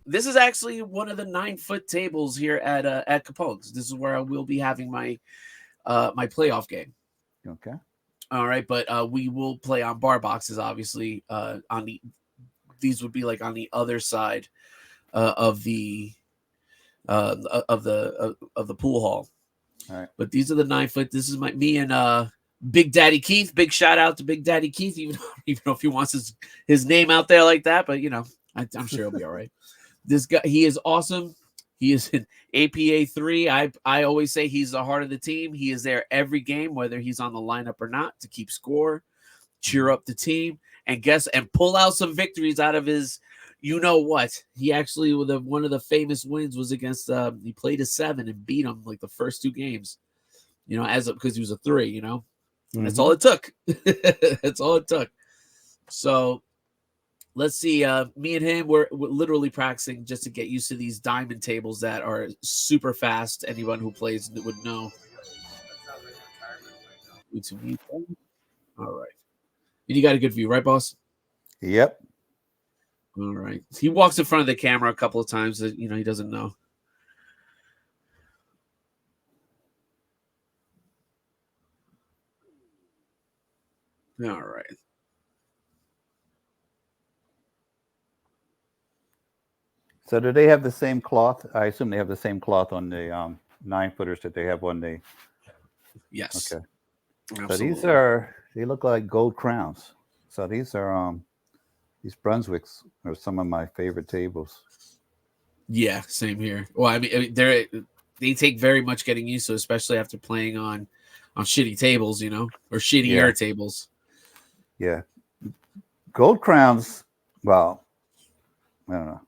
This is actually one of the 9-foot tables here at Capone's. This is where I will be having my my playoff game. Okay. All right, but we will play on bar boxes, obviously. On these would be like on the other side of the of the pool hall. All right. But these are the 9-foot. This is me and Big Daddy Keith. Big shout out to Big Daddy Keith, even though if he wants his name out there like that, but I'm sure he'll be all right. This guy, he is awesome. He is in APA 3. I always say he's the heart of the team. He is there every game, whether he's on the lineup or not, to keep score, cheer up the team, and pull out some victories out of his. You know what? He actually, one of the famous wins was against. He played a 7 and beat him like the first 2 games. Because he was a 3. That's all it took. That's all it took. So let's see. Me and him, we're literally practicing just to get used to these diamond tables that are super fast. Anyone who plays would know. All right. And you got a good view, right, boss? Yep. All right. He walks in front of the camera a couple of times that he doesn't know. All right. So do they have the same cloth? I assume they have the same cloth on the 9-footers that they have on the. Yes. Okay. Absolutely. So they look like gold crowns. So these Brunswicks are some of my favorite tables. Yeah, same here. Well, I mean, they take very much getting used to, especially after playing on shitty tables, or shittier tables. Yeah. Gold crowns, well, I don't know.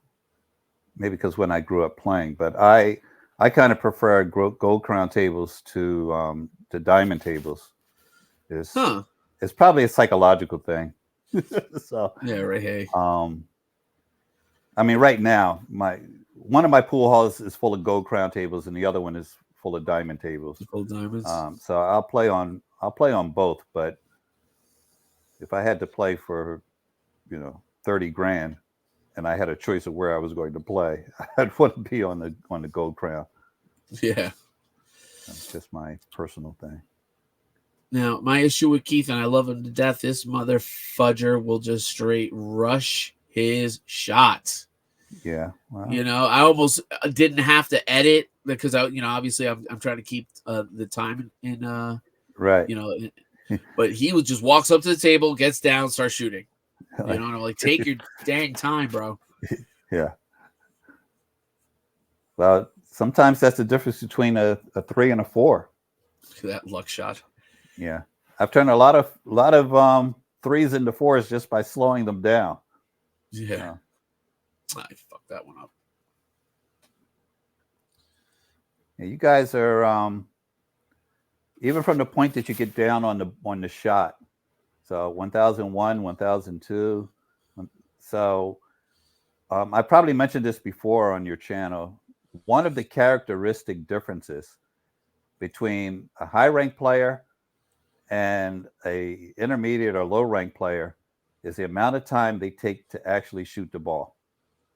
Maybe because when I grew up playing, but I kind of prefer gold crown tables to diamond tables. It's probably a psychological thing. So yeah, right. Hey. I mean, right now, one of my pool halls is full of gold crown tables, and the other one is full of diamond tables. Full diamonds. So I'll play on both. But if I had to play for, 30 grand, and I had a choice of where I was going to play, I'd want to be on the gold crown. Yeah, that's just my personal thing. Now, my issue with Keith, and I love him to death, this mother fudger will just straight rush his shots. Yeah, wow. I almost didn't have to edit because obviously I'm trying to keep the time in right. But he would just walks up to the table, gets down, starts shooting. And I'm like, take your dang time, bro. Yeah. Well, sometimes that's the difference between a 3 and a 4. That luck shot. Yeah, I've turned a lot of 3s into 4s just by slowing them down. Yeah. I fucked that one up. Yeah, you guys are even from the point that you get down on the shot. So 1001, 1002. So I probably mentioned this before on your channel. One of the characteristic differences between a high rank player and a intermediate or low rank player is the amount of time they take to actually shoot the ball,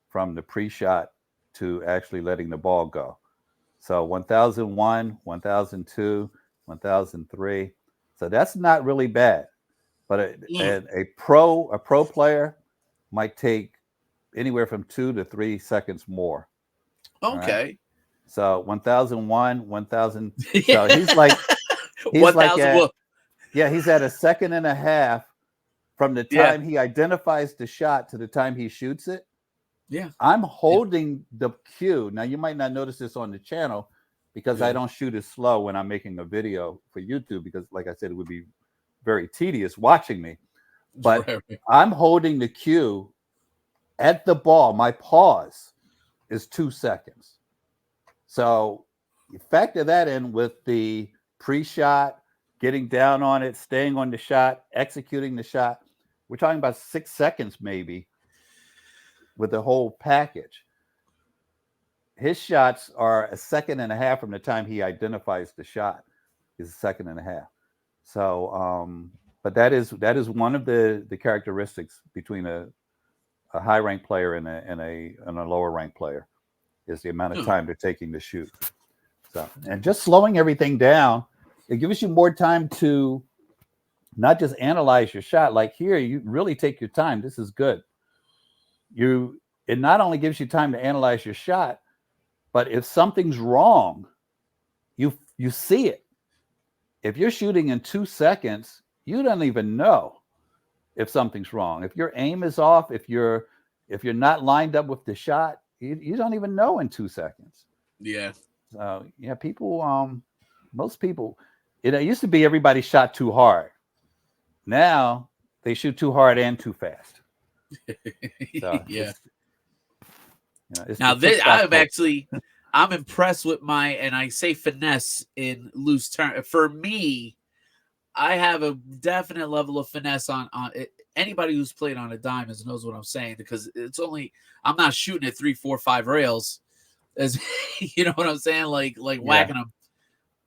from the pre-shot to actually letting the ball go. So 1001, 1002, 1003. So that's not really bad. But a pro player might take anywhere from 2 to 3 seconds more. Okay. Right? So 1001, 1000. So he's like 1000. He's at a second and a half from the time he identifies the shot to the time he shoots it. Yeah. I'm holding the cue. Now, you might not notice this on the channel because I don't shoot as slow when I'm making a video for YouTube because, like I said, it would be very tedious watching me. But I'm holding the cue at the ball. My pause is 2 seconds. So you factor that in with the pre-shot, getting down on it, staying on the shot, executing the shot. We're talking about 6 seconds maybe with the whole package. His shots are a second and a half from the time he identifies the shot is a second and a half. So, but that is one of the characteristics between a a high ranked player and a lower ranked player is the amount of time they're taking to shoot. So, and just slowing everything down, it gives you more time to not just analyze your shot. Like here, you really take your time. This is good. It not only gives you time to analyze your shot, but if something's wrong, you see it. If you're shooting in 2 seconds, you don't even know if something's wrong. If your aim is off, if you're not lined up with the shot, you don't even know in 2 seconds. Yeah. So yeah, people, most people, it used to be everybody shot too hard. Now they shoot too hard and too fast. So yeah. It's Now this, I'm impressed with and I say finesse in loose term. For me, I have a definite level of finesse on it. Anybody who's played on a diamonds knows what I'm saying, because I'm not shooting at 3, 4, 5 rails, as you know what I'm saying, like whacking them.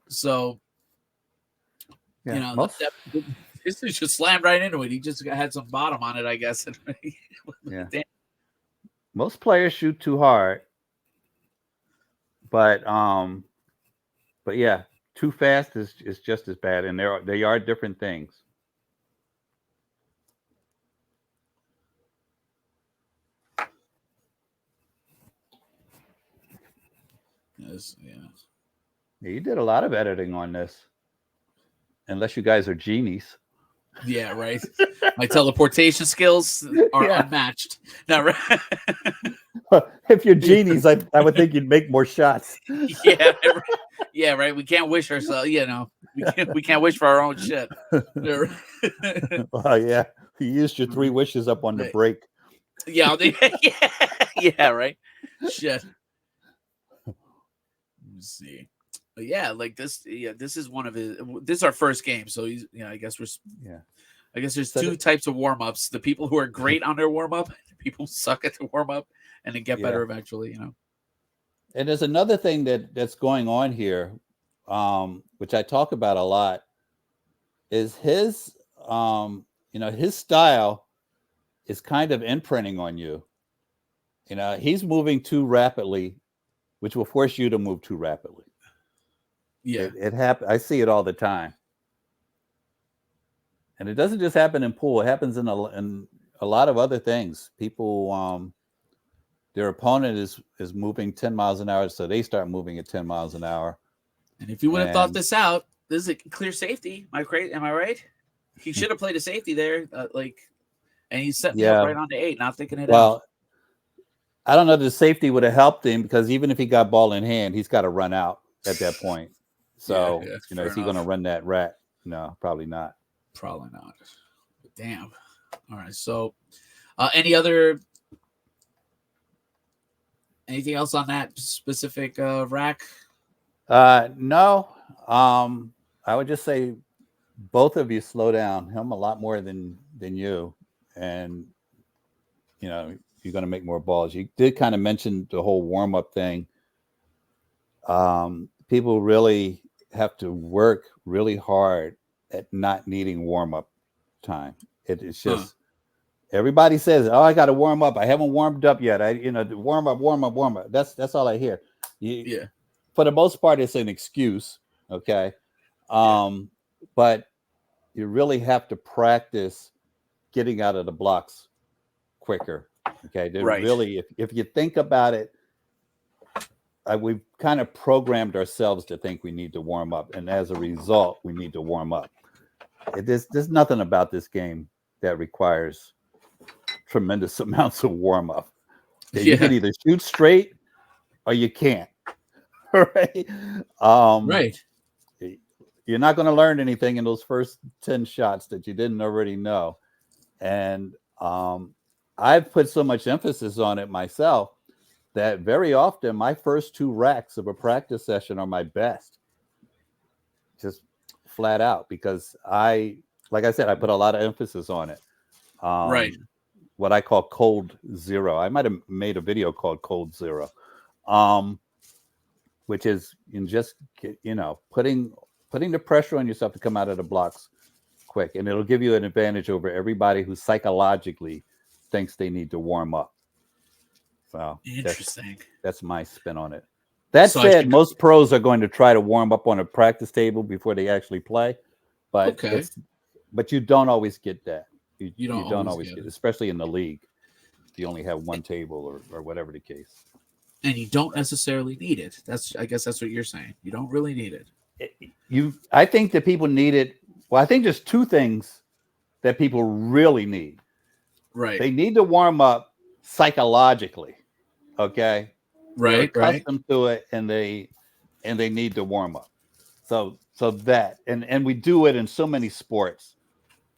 So this dude just slammed right into it. He just had some bottom on it, I guess. Yeah. Most players shoot too hard, but yeah, too fast is just as bad, and they are different things. Yes, yeah. You did a lot of editing on this, unless you guys are genies. Yeah, right. My teleportation skills are unmatched. No, right. If you're genies, I would think you'd make more shots. Yeah, right. Yeah, right. We can't wish ourselves. We can't wish for our own shit. Well, yeah, you used your 3 wishes up on the break. Yeah, yeah, right. Shit. Let's see. But yeah, like this. Yeah, this is one of his. This is our first game, so he's. I guess we're. Yeah. I guess there's 2 types of warm ups: the people who are great on their warm up, people who suck at the warm up, and then get better eventually. And there's another thing that's going on here, which I talk about a lot, is his his style is kind of imprinting on you. He's moving too rapidly, which will force you to move too rapidly. Yeah, it happens. I see it all the time, and it doesn't just happen in pool. It happens in a lot of other things. People, their opponent is moving 10 miles an hour, so they start moving at 10 miles an hour. And if you would have thought this out, this is a clear safety. Am I right? He should have played a safety there, and he set me up right on the 8, not thinking it out. Well, I don't know if the safety would have helped him, because even if he got ball in hand, he's got to run out at that point. So, is he going to run that rat? No, probably not. Probably not. But damn. All right. So, anything else on that specific rack? No. I would just say both of you slow down. Him a lot more than you, and you're going to make more balls. You did kind of mention the whole warm up thing. People really have to work really hard at not needing warm up time. It's just everybody says, "Oh, I got to warm up. I haven't warmed up yet. Warm up. That's all I hear." For the most part, it's an excuse. Okay. But you really have to practice getting out of the blocks quicker. Okay. Really, if you think about it, we've kind of programmed ourselves to think we need to warm up, and as a result, we need to warm up. There's nothing about this game that requires tremendous amounts of warm up. You can either shoot straight or you can't. Right? Right. You're not going to learn anything in those first 10 shots that you didn't already know. And I've put so much emphasis on it myself that very often my first 2 racks of a practice session are my best. Just flat out, because like I said, I put a lot of emphasis on it. Right. What I call cold zero. I might have made a video called Cold Zero, which is in just, putting the pressure on yourself to come out of the blocks quick. And it'll give you an advantage over everybody who psychologically thinks they need to warm up. So Interesting. that's my spin on it. That said, most pros are going to try to warm up on a practice table before they actually play, but you don't always get that. You don't always get it, especially in the league. If you only have one table or whatever the case. And you don't necessarily need it. I guess that's what you're saying. You don't really need it. I think that people need it. Well, I think there's two things that people really need. Right. They need to warm up psychologically. Okay. Right. They're accustomed to it, and they need to warm up. So that and we do it in so many sports.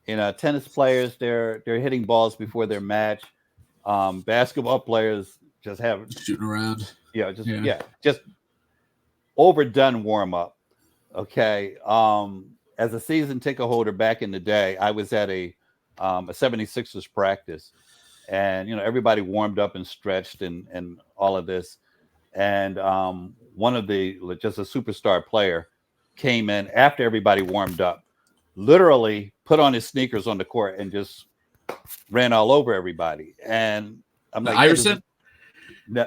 Tennis players, they're hitting balls before their match. Basketball players just have shooting around. Just overdone warm up. Okay. As a season ticket holder back in the day, I was at a 76ers practice, and everybody warmed up and stretched and all of this. And one of just a superstar player came in after everybody warmed up, literally put on his sneakers on the court and just ran all over everybody. And I'm like, Iverson? No,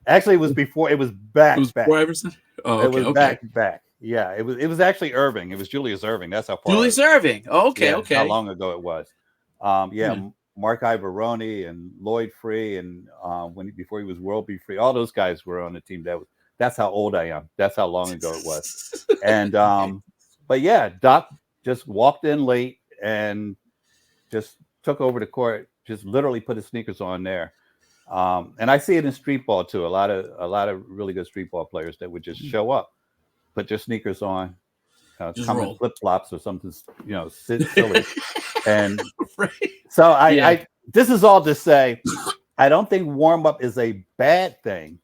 actually, it was before. It was back. It was before Iverson. Oh, okay. It was back. Yeah, it was actually Irving. It was Julius Irving. That's how far. Julius Irving. Oh, okay, okay. How long ago it was? Mark Ivoroni and Lloyd Free, and before he was Worldby Free, all those guys were on the team. That's how old I am. That's how long ago it was. And but yeah, Doc just walked in late and just took over the court. Just literally put his sneakers on there. And I see it in street ball too. A lot of really good street ball players that would just show up, put their sneakers on, come in flip flops or something, silly. And so I this is all to say, I don't think warm up is a bad thing,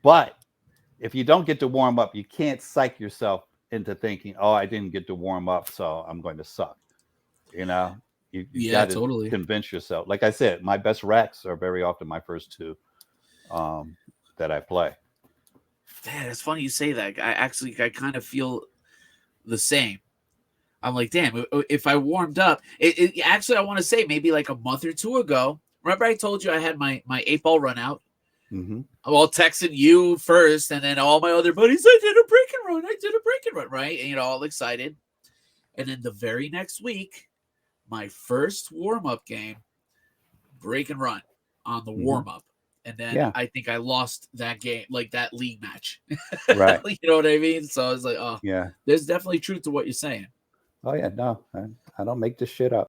but if you don't get to warm up, you can't psych yourself into thinking, oh, I didn't get to warm up, so I'm going to suck. You got to convince yourself. Like I said, my best racks are very often my first two that I play. Man, it's funny you say that. I kind of feel the same. I'm like, damn, if I warmed up, actually, I want to say maybe like a month or two ago. Remember I told you I had my 8-ball run out? Mm-hmm. I'm all texting you first, and then all my other buddies, I did a break and run, right? And, all excited. And then the very next week, my first warm-up game, break and run on the warm-up. And then I think I lost that game, like that league match. Right. You know what I mean? So I was like, oh, yeah, there's definitely truth to what you're saying. Oh, yeah, no, I don't make this shit up.